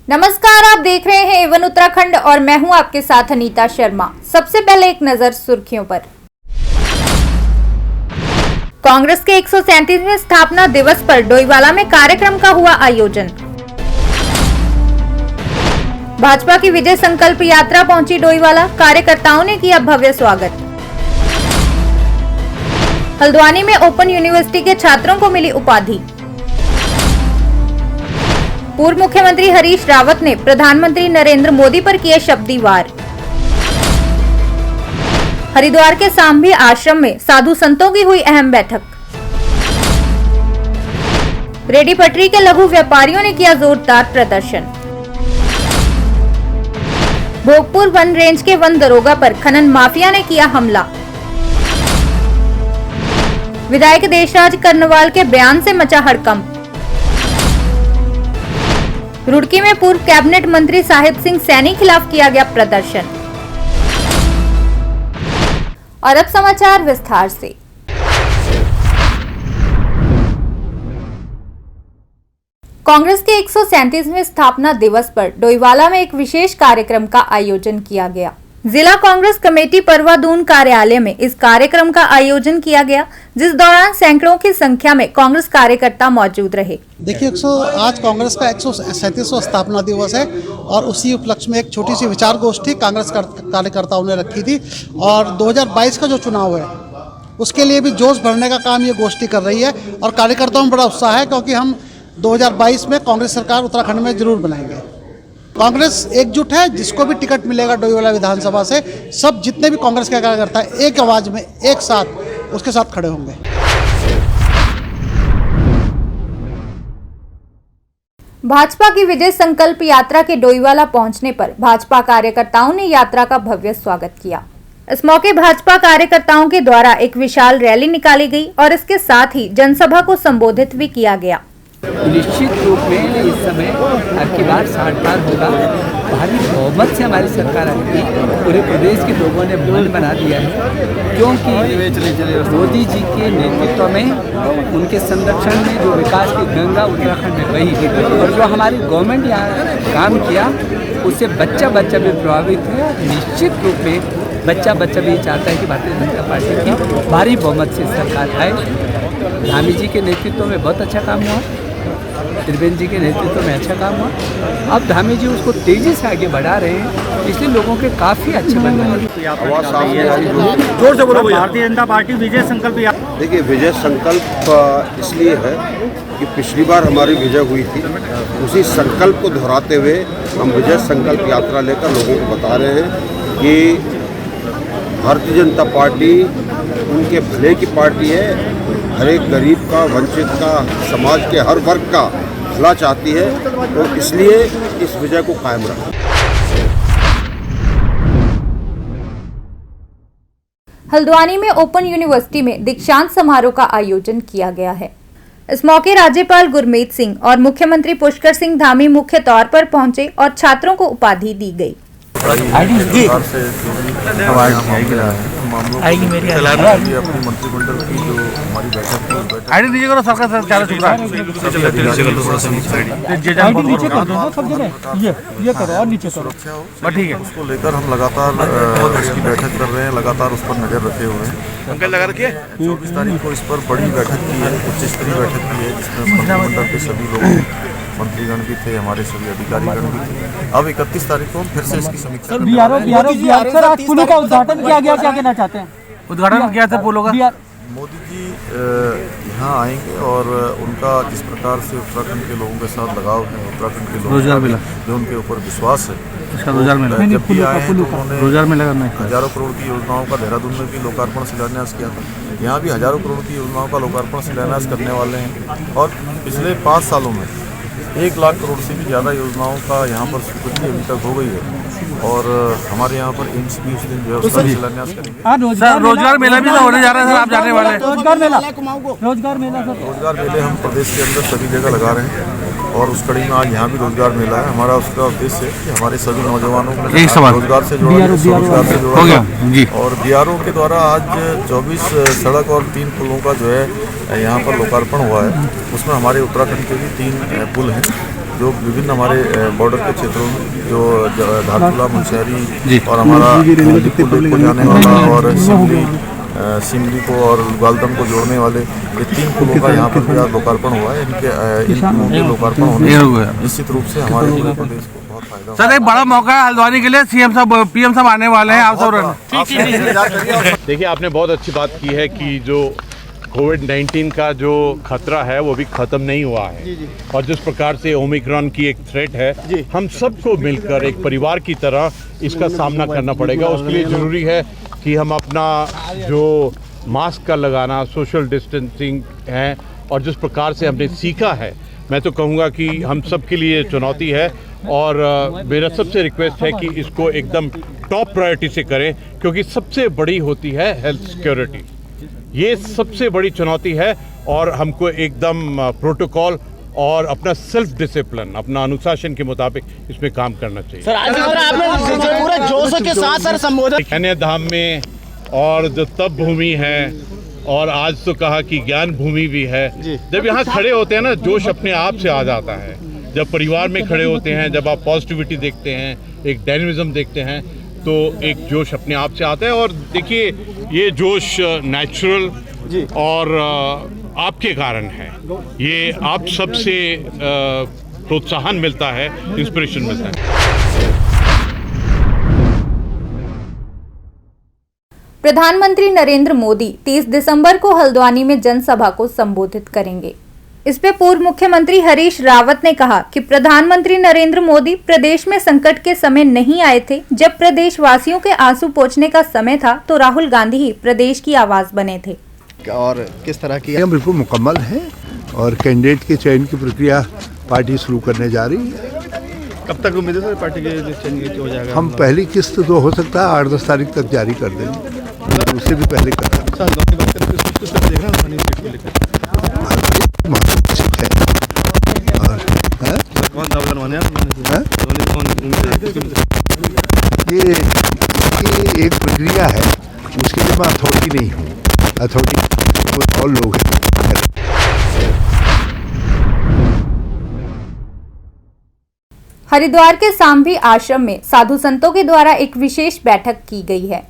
नमस्कार, आप देख रहे हैं एवन उत्तराखंड और मैं हूं आपके साथ अनीता शर्मा। सबसे पहले एक नजर सुर्खियों पर। कांग्रेस के 137वें स्थापना दिवस पर डोईवाला में कार्यक्रम का हुआ आयोजन। भाजपा की विजय संकल्प यात्रा पहुंची डोईवाला, कार्यकर्ताओं ने किया भव्य स्वागत। हल्द्वानी में ओपन यूनिवर्सिटी के छात्रों को मिली उपाधि। पूर्व मुख्यमंत्री हरीश रावत ने प्रधानमंत्री नरेंद्र मोदी पर किए शब्दी वार। हरिद्वार के सांभी आश्रम में साधु संतों की हुई अहम बैठक। रेडी पटरी के लघु व्यापारियों ने किया जोरदार प्रदर्शन। भोगपुर वन रेंज के वन दरोगा पर खनन माफिया ने किया हमला। विधायक देशराज कर्णवाल के बयान से मचा हड़कंप। रुड़की में पूर्व कैबिनेट मंत्री साहिब सिंह सैनी खिलाफ किया गया प्रदर्शन। और अब समाचार विस्तार से। कांग्रेस के 137वें स्थापना दिवस पर डोईवाला में एक विशेष कार्यक्रम का आयोजन किया गया। जिला कांग्रेस कमेटी परवादून कार्यालय में इस कार्यक्रम का आयोजन किया गया, जिस दौरान सैकड़ों की संख्या में कांग्रेस कार्यकर्ता मौजूद रहे। देखिए, आज कांग्रेस का 137वां स्थापना दिवस है और उसी उपलक्ष्य में एक छोटी सी विचार गोष्ठी कांग्रेस कार्यकर्ताओं ने रखी थी। और 2022 का जो चुनाव है उसके लिए भी जोश भरने का काम ये गोष्ठी कर रही है और कार्यकर्ताओं में बड़ा उत्साह है, क्योंकि हम 2022 में कांग्रेस सरकार उत्तराखंड में जरूर बनाएंगे। कांग्रेस एकजुट है, जिसको भी टिकट मिलेगा डोईवाला विधानसभा से, सब जितने भी कांग्रेस के कार्यकर्ता एक आवाज में एक साथ उसके साथ खड़े होंगे। भाजपा की विजय संकल्प यात्रा के डोईवाला पहुंचने पर भाजपा कार्यकर्ताओं ने यात्रा का भव्य स्वागत किया। इस मौके भाजपा कार्यकर्ताओं के द्वारा एक विशाल रैली निकाली गई और इसके साथ ही जनसभा को संबोधित भी किया गया। निश्चित रूप में इस समय अब की बार 60 पार होगा। भारी बहुमत से हमारी सरकार आएगी। पूरे प्रदेश के लोगों ने मन बना दिया है, क्योंकि मोदी जी के नेतृत्व में, उनके संरक्षण में जो विकास की गंगा उत्तराखंड में बही और जो हमारी गवर्नमेंट यहाँ काम किया, उससे बच्चा भी प्रभावित है। निश्चित रूप में बच्चा भी चाहता है कि भारतीय जनता पार्टी की भारी बहुमत से सरकार आए। धामी जी के नेतृत्व में बहुत अच्छा काम हुआ, त्रिवेंद्र जी के नेतृत्व में अच्छा काम हुआ। अब धामी जी उसको तेजी से आगे बढ़ा रहे हैं, इसलिए लोगों के काफ़ी अच्छे बन रहे हैं। जोर से बोलो। भारतीय जनता पार्टी विजय संकल्प। देखिए, विजय संकल्प इसलिए है कि पिछली बार हमारी विजय हुई थी, उसी संकल्प को दोहराते हुए हम विजय संकल्प यात्रा लेकर लोगों को बता रहे हैं कि भारतीय जनता पार्टी उनके भले की पार्टी है। हर एक गरीब का, वंचित का, समाज के हर वर्ग का भला चाहती है, तो इसलिए इस विजय को कायम रखा। हल्द्वानी में ओपन यूनिवर्सिटी में दीक्षांत समारोह का आयोजन किया गया है। इस मौके राज्यपाल गुरमीत सिंह और मुख्यमंत्री पुष्कर सिंह धामी मुख्य तौर पर पहुंचे और छात्रों को उपाधि दी गई। आएगी मेरी अपनी मंत्रिमंडल की जो हमारी बैठक थी, आईडी दीजिए करो सरकार चारों चुप रहा ये करो और नीचे करो, ठीक है। उसको लेकर हम लगातार उसकी बैठक कर रहे हैं, लगातार उस पर नजर रखे हुए हैं। अंकल लगा रखिए। 24 तारीख को इस पर बड़ी बैठक की है, उच्च स्तरीय बैठक की है, जिसमें मंत्रिमंडल के सभी लोग, मंत्रीगण भी थे, हमारे सभी अधिकारीगण भी थे। अब 31 तारीख को फिर से इसकी समीक्षा। सर, आज पुलों का उद्घाटन किया गया, क्या कहना चाहते हैं? उद्घाटन किया था पुलों का। मोदी जी यहाँ आएंगे और उनका जिस प्रकार से उत्तराखंड के लोगों के साथ लगाव है, उत्तराखंड के लोगों का जो उनके ऊपर विश्वास है, रोजगार मिला। जब भी आए तो उन्होंने रोजगार मिला हजारों करोड़ की योजनाओं का देहरादून में भी लोकार्पण शिलान्यास किया था। यहाँ भी हजारों करोड़ की योजनाओं का लोकार्पण शिलान्यास करने वाले हैं और पिछले 5 सालों में 1 लाख करोड़ से भी ज़्यादा योजनाओं का यहाँ पर स्वीकृति अभी तक हो गई है। और हमारे यहाँ पर एम्स भी उस दिन व्यवस्था शिलान्यास करेंगे। रोजगार मेला भी तो होने जा रहा है सर, आप जाने वाले हैं। रोजगार मेला सर, रोजगार मेले हम प्रदेश के अंदर सभी जगह लगा रहे हैं और उस कड़ी में आज यहाँ भी रोजगार मेला है। हमारा उसका उद्देश्य है कि हमारे सभी नौजवानों को रोजगार से जोड़ा जाए और बीआरओ के द्वारा आज 24 सड़क और 3 पुलों का जो है यहाँ पर लोकार्पण हुआ है। उसमें हमारे उत्तराखंड के भी 3 पुल हैं जो विभिन्न हमारे बॉर्डर के क्षेत्रों में जो धारचूला मुनस्यारी और हमारा लिपुलेख को जाने वाला और सिमली को और गालदम को जोड़ने वाले ये 3 पुलों का यहाँ पर भी आज लोकार्पण हुआ है। इन पुलों के लोकार्पण होने से निश्चित रूप से हमारे पूरे प्रदेश को बहुत फायदा सर, एक बड़ा मौका है हल्द्वानी के लिए, सीएम साहब पीएम साहब आने वाले हैं, आप सब देखिए, आपने बहुत अच्छी बात की है कि जो कोविड-19 का जो खतरा है वो भी खत्म नहीं हुआ है और जिस प्रकार से ओमिक्रॉन की एक थ्रेट है, हम सबको मिलकर एक परिवार की तरह इसका सामना करना पड़ेगा। उसके लिए ज़रूरी है कि हम अपना जो मास्क का लगाना, सोशल डिस्टेंसिंग है और जिस प्रकार से हमने सीखा है, मैं तो कहूँगा कि हम सब के लिए चुनौती है और मेरा सबसे रिक्वेस्ट है कि इसको एकदम टॉप प्रायोरिटी से करें, क्योंकि सबसे बड़ी होती है हेल्थ सिक्योरिटी। ये सबसे बड़ी चुनौती है और हमको एकदम प्रोटोकॉल और अपना सेल्फ डिसिप्लिन, अपना अनुशासन के मुताबिक इसमें काम करना चाहिए। सर, आज आपने पूरे जोश के साथ सर संबोधन कन्या धाम में और जो तप भूमि है और आज तो कहा कि ज्ञान भूमि भी है। जब यहाँ खड़े होते हैं ना, जोश अपने आप से आ जाता है। जब परिवार में खड़े होते हैं, जब आप पॉजिटिविटी देखते हैं, एक डायनेमिज्म देखते हैं, तो एक जोश अपने आप से आता है। और देखिए, ये जोश नेचुरल और आपके कारण है। ये आप सबसे प्रोत्साहन मिलता है, इंस्पिरेशन मिलता है। प्रधानमंत्री नरेंद्र मोदी 30 दिसंबर को हल्द्वानी में जनसभा को संबोधित करेंगे। इस पे पूर्व मुख्यमंत्री हरीश रावत ने कहा कि प्रधानमंत्री नरेंद्र मोदी प्रदेश में संकट के समय नहीं आए थे। जब प्रदेशवासियों के आंसू पोंछने का समय था तो राहुल गांधी ही प्रदेश की आवाज बने थे। और किस तरह की बिल्कुल मुकम्मल है और कैंडिडेट के चयन की प्रक्रिया पार्टी शुरू करने जा रही है। कब तक उम्मीद है सर पार्टी के चयन हो जाएगा? हम पहली किस्त तो हो सकता है 8-10 तारीख तक जारी कर देंगे, उससे भी पहले कर ये एक प्रक्रिया है, उसके लिए मैं अथॉरिटी नहीं हूँ, अथॉरिटी कोई और लोग हैं। हरिद्वार के सांभी आश्रम में साधु संतों के द्वारा एक विशेष बैठक की गई है,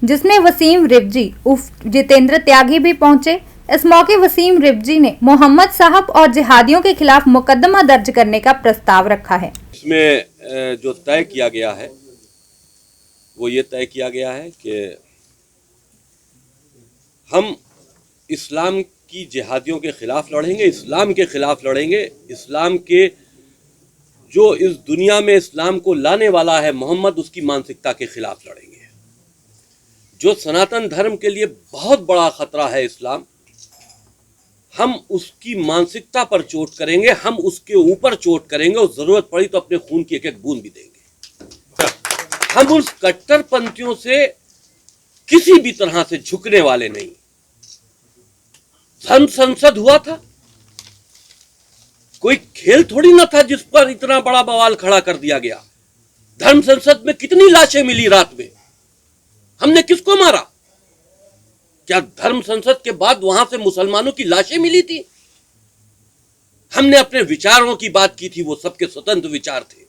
जिसमें वसीम रिवजी उर्फ जितेंद्र त्यागी भी पहुंचे। इस मौके वसीम रिवजी ने मोहम्मद साहब और जिहादियों के खिलाफ मुकदमा दर्ज करने का प्रस्ताव रखा है। इसमें जो तय किया गया है वो ये तय किया गया है कि हम इस्लाम की जिहादियों के खिलाफ लड़ेंगे, इस्लाम के खिलाफ लड़ेंगे, इस्लाम के जो इस दुनिया में इस्लाम को लाने वाला है मोहम्मद, उसकी मानसिकता के खिलाफ लड़ेंगे। जो सनातन धर्म के लिए बहुत बड़ा खतरा है इस्लाम, हम उसकी मानसिकता पर चोट करेंगे, हम उसके ऊपर चोट करेंगे और जरूरत पड़ी तो अपने खून की एक-एक बूंद भी देंगे। हम उस कट्टरपंथियों से किसी भी तरह से झुकने वाले नहीं। धर्म संसद हुआ था, कोई खेल थोड़ी ना था जिस पर इतना बड़ा बवाल खड़ा कर दिया गया। धर्म संसद में कितनी लाशें मिली रात में, हमने किसको मारा? क्या धर्म संसद के बाद वहां से मुसलमानों की लाशें मिली थी? हमने अपने विचारों की बात की थी, वो सबके स्वतंत्र विचार थे।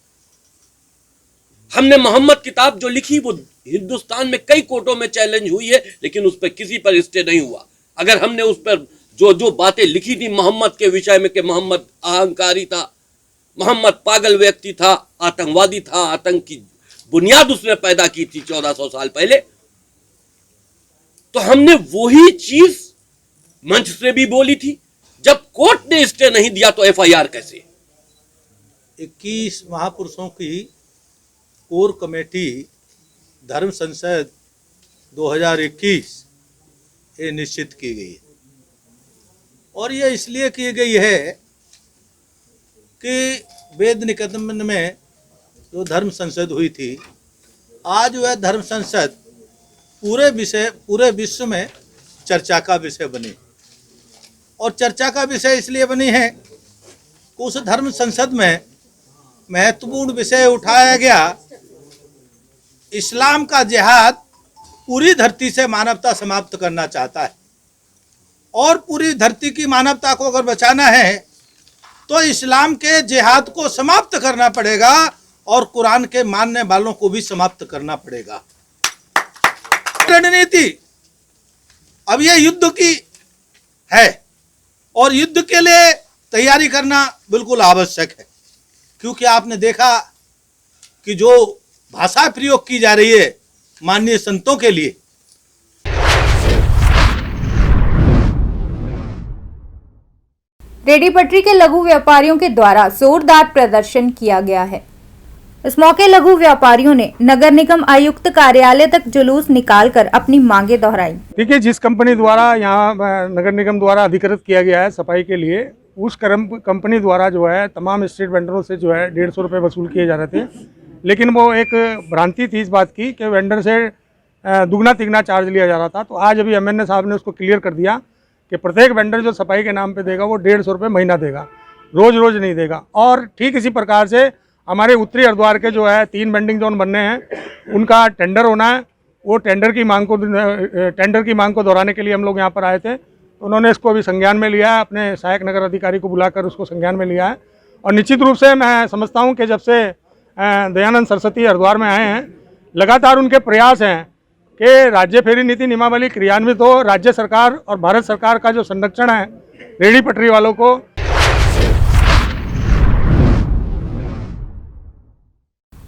हमने मोहम्मद किताब जो लिखी वो हिंदुस्तान में कई कोर्टों में चैलेंज हुई है, लेकिन उस पर किसी पर स्टे नहीं हुआ। अगर हमने उस पर जो बातें लिखी थी मोहम्मद के विषय में कि मोहम्मद अहंकारी था, मोहम्मद पागल व्यक्ति था, आतंकवादी था, आतंक की बुनियाद उसने पैदा की थी 1400 साल पहले, तो हमने वही चीज मंच से भी बोली थी। जब कोर्ट ने स्टे नहीं दिया तो एफआईआर कैसे? 21 महापुरुषों की कोर कमेटी धर्म संसद 2021 ये निश्चित की गई है और ये इसलिए की गई है कि वेद निकेतन में जो धर्म संसद हुई थी, आज वह धर्म संसद पूरे विश्व में चर्चा का विषय बनी। और चर्चा का विषय इसलिए बनी है कि उस धर्म संसद में महत्वपूर्ण विषय उठाया गया, इस्लाम का जिहाद पूरी धरती से मानवता समाप्त करना चाहता है और पूरी धरती की मानवता को अगर बचाना है तो इस्लाम के जिहाद को समाप्त करना पड़ेगा और कुरान के मानने वालों को भी समाप्त करना पड़ेगा। रणनीति अब ये युद्ध की है और युद्ध के लिए तैयारी करना बिल्कुल आवश्यक है, क्योंकि आपने देखा कि जो भाषा प्रयोग की जा रही है माननीय संतों के लिए, रेहड़ी पटरी के लघु व्यापारियों के द्वारा जोरदार प्रदर्शन किया गया है। इस मौके लघु व्यापारियों ने नगर निगम आयुक्त कार्यालय तक जुलूस निकालकर अपनी मांगे दोहराई। देखिए, जिस कंपनी द्वारा यहाँ नगर निगम द्वारा अधिकृत किया गया है सफाई के लिए, उस कंपनी द्वारा जो है तमाम स्ट्रीट वेंडरों से जो है 150 रुपये वसूल किए जा रहे थे, लेकिन वो एक भ्रांति थी इस बात की कि वेंडर से दुगना तिगना चार्ज लिया जा रहा था। तो आज अभी MNA साहब ने उसको क्लियर कर दिया कि प्रत्येक वेंडर जो सफाई के नाम पे देगा वो 150 रुपये महीना देगा, रोज़ नहीं देगा। और ठीक इसी प्रकार से हमारे उत्तरी हरिद्वार के जो है 3 वेंडिंग जोन बनने हैं, उनका टेंडर होना है। वो टेंडर की मांग को दोहराने के लिए हम लोग यहाँ पर आए थे, तो उन्होंने इसको अभी संज्ञान में लिया है, अपने सहायक नगर अधिकारी को बुलाकर उसको संज्ञान में लिया है। और निश्चित रूप से मैं समझता हूँ कि जब से दयानंद सरस्वती हरिद्वार में आए हैं, लगातार उनके प्रयास हैं कि राज्य फेरी नीति नियमावली क्रियान्वित हो, राज्य सरकार और भारत सरकार का जो संरक्षण है रेहड़ी पटरी वालों को।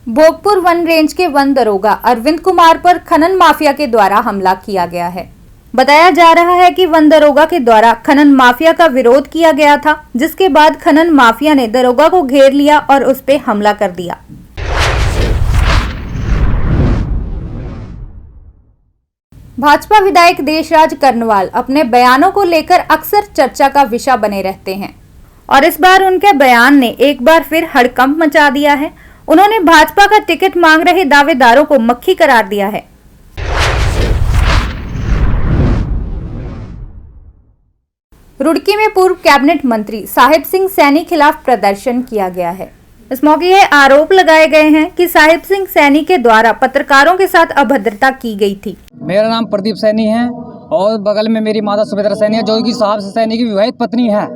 भोगपुर वन रेंज के वन दरोगा अरविंद कुमार पर खनन माफिया के द्वारा हमला किया गया है। बताया जा रहा है कि वन दरोगा के द्वारा खनन माफिया का विरोध किया गया था, जिसके बाद खनन माफिया ने दरोगा को घेर लिया और उस पर हमला कर दिया। भाजपा विधायक देशराज कर्णवाल अपने बयानों को लेकर अक्सर चर्चा का विषय बने रहते हैं और इस बार उनके बयान ने एक बार फिर हड़कंप मचा दिया है। उन्होंने भाजपा का टिकट मांग रहे दावेदारों को मक्खी करार दिया है। रुड़की में पूर्व कैबिनेट मंत्री साहिब सिंह सैनी खिलाफ प्रदर्शन किया गया है। इस मौके यह आरोप लगाए गए हैं कि साहिब सिंह सैनी के द्वारा पत्रकारों के साथ अभद्रता की गई थी। मेरा नाम प्रदीप सैनी है और बगल में मेरी माता सुभद्रा सैनी है, जो कि साहब सैनी की विवाहित पत्नी है।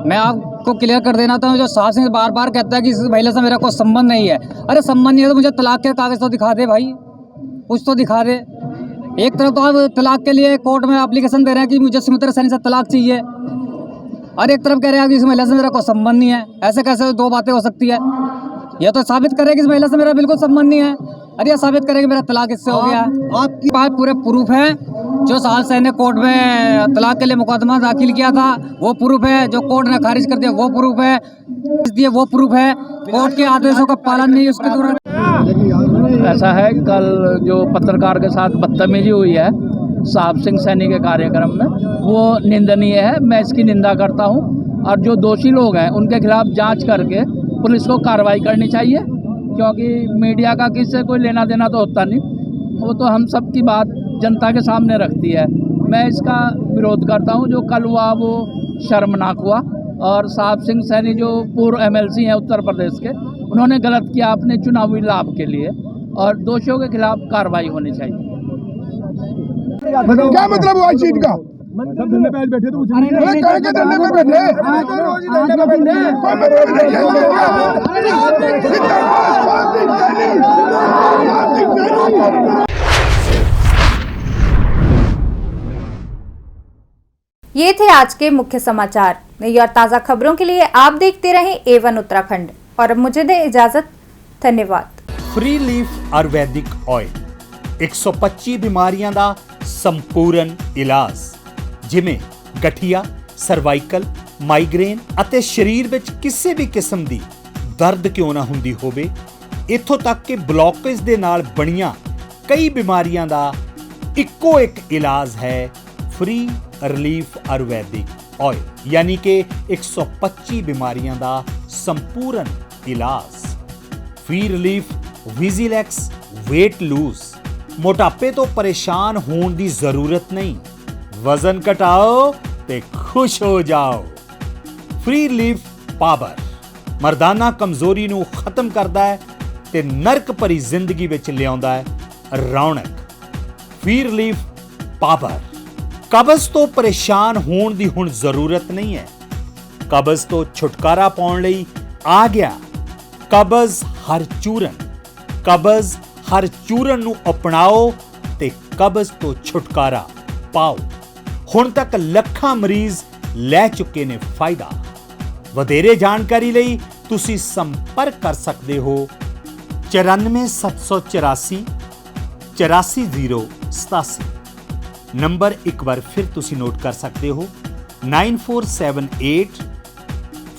मैं आपको क्लियर कर देना था, जो साहब सिंह बार बार कहता है कि इस महिला से मेरा कोई संबंध नहीं है। अरे संबंध नहीं है तो मुझे तलाक के कागज तो दिखा दे भाई, कुछ तो दिखा दे। एक तरफ तो आप तलाक के लिए कोर्ट में एप्लीकेशन दे रहे हैं कि मुझे सुमित्रा सैनी से तलाक चाहिए, और एक तरफ कह रहे हैं कि इस महिला से मेरा कोई संबंध नहीं है। ऐसे कैसे दो बातें हो सकती है? यह तो साबित करे कि इस महिला से मेरा बिल्कुल संबंध नहीं है, अरे यह साबित करे कि मेरा तलाक इससे हो गया है। आपकी बात पूरे प्रूफ है, जो साहब सैनी ने कोर्ट में तलाक के लिए मुकदमा दाखिल किया था वो प्रूफ है, जो कोर्ट ने खारिज कर दिया वो प्रूफ है, वो प्रूफ है। कोर्ट के आदेशों का पालन नहीं उसके दौरान। ऐसा है, कल जो पत्रकार के साथ बदतमीजी हुई है साहब सिंह सैनी के कार्यक्रम में, वो निंदनीय है। मैं इसकी निंदा करता हूं और जो दोषी लोग हैं उनके खिलाफ जांच करके पुलिस को कार्रवाई करनी चाहिए, क्योंकि मीडिया का किससे कोई लेना देना तो होता नहीं, वो तो हम सब की बात जनता के सामने रखती है। मैं इसका विरोध करता हूं, जो कल हुआ वो शर्मनाक हुआ। और साहब सिंह सैनी जो पूर्व MLC हैं उत्तर प्रदेश के, उन्होंने गलत किया अपने चुनावी लाभ के लिए, और दोषियों के खिलाफ कार्रवाई होनी चाहिए। क्या मतलब हुआ इस चीज का? धरने पे बैठे तो धरने पे बैठे ये थे आज के मुख्य समाचार। नई और ताज़ा खबरों के लिए आप देखते रहें A1 उत्तराखंड, और अब मुझे दें इजाजत। धन्यवाद। फ्री लीफ आयुर्वैदिक ऑयल 125 बीमारियां ਦਾ ਸੰਪੂਰਨ ਇਲਾਜ, ਜਿਵੇਂ ਗਠੀਆ, ਸਰਵਾਈਕਲ, ਮਾਈਗ੍ਰੇਨ ਅਤੇ ਸਰੀਰ ਵਿੱਚ ਕਿਸੇ ਵੀ ਕਿਸਮ ਦੀ ਦਰਦ ਕਿਉਂ ਨਾ ਹੁੰਦੀ ਹੋਵੇ, ਇੱਥੋਂ ਤੱਕ ਕਿ ਬਲੌਕੇਜ ਦੇ ਨਾਲ ਬਣੀਆਂ ਕਈ ਬਿਮਾਰੀਆਂ ਦਾ ਇੱਕੋ ਇੱਕ ਇਲਾਜ ਹੈ फ्री रिलीफ आयुर्वैदिक ऑयल, यानी कि 125 बीमारियां ਦਾ संपूर्ण इलाज। फ्री रिलीफ विजिलैक्स वेट लूज, मोटापे तो परेशान होने की जरूरत नहीं, वजन घटाओ ते खुश हो जाओ। फ्री रिलीफ पावर मर्दाना कमजोरी नू खत्म करता है ते नरक भरी जिंदगी विच लियाउंदा है रौनक। फ्री रिलीफ पावर कब्ज तो परेशान होने की हुण जरूरत नहीं है, ਕਬਜ਼ ਤੋਂ ਛੁਟਕਾਰਾ ਪਾਉਣ ਲਈ ਆ ਗਿਆ ਕਬਜ਼ ਹਰ ਚੂਰਨ। ਕਬਜ਼ ਹਰ ਚੂਰਨ ਨੂੰ ਅਪਣਾਓ ਤੇ ਕਬਜ਼ ਤੋਂ ਛੁਟਕਾਰਾ ਪਾਓ। ਹੁਣ ਤੱਕ ਲੱਖਾਂ ਮਰੀਜ਼ ਲੈ ਚੁੱਕੇ ਨੇ ਫਾਇਦਾ। ਵਧੇਰੇ ਜਾਣਕਾਰੀ ਲਈ ਤੁਸੀਂ ਸੰਪਰਕ ਕਰ ਸਕਦੇ ਹੋ 94784 84087। ਨੰਬਰ ਇੱਕ ਵਾਰ ਫਿਰ ਤੁਸੀਂ ਨੋਟ ਕਰ ਸਕਦੇ ਹੋ 9478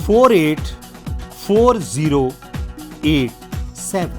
484087।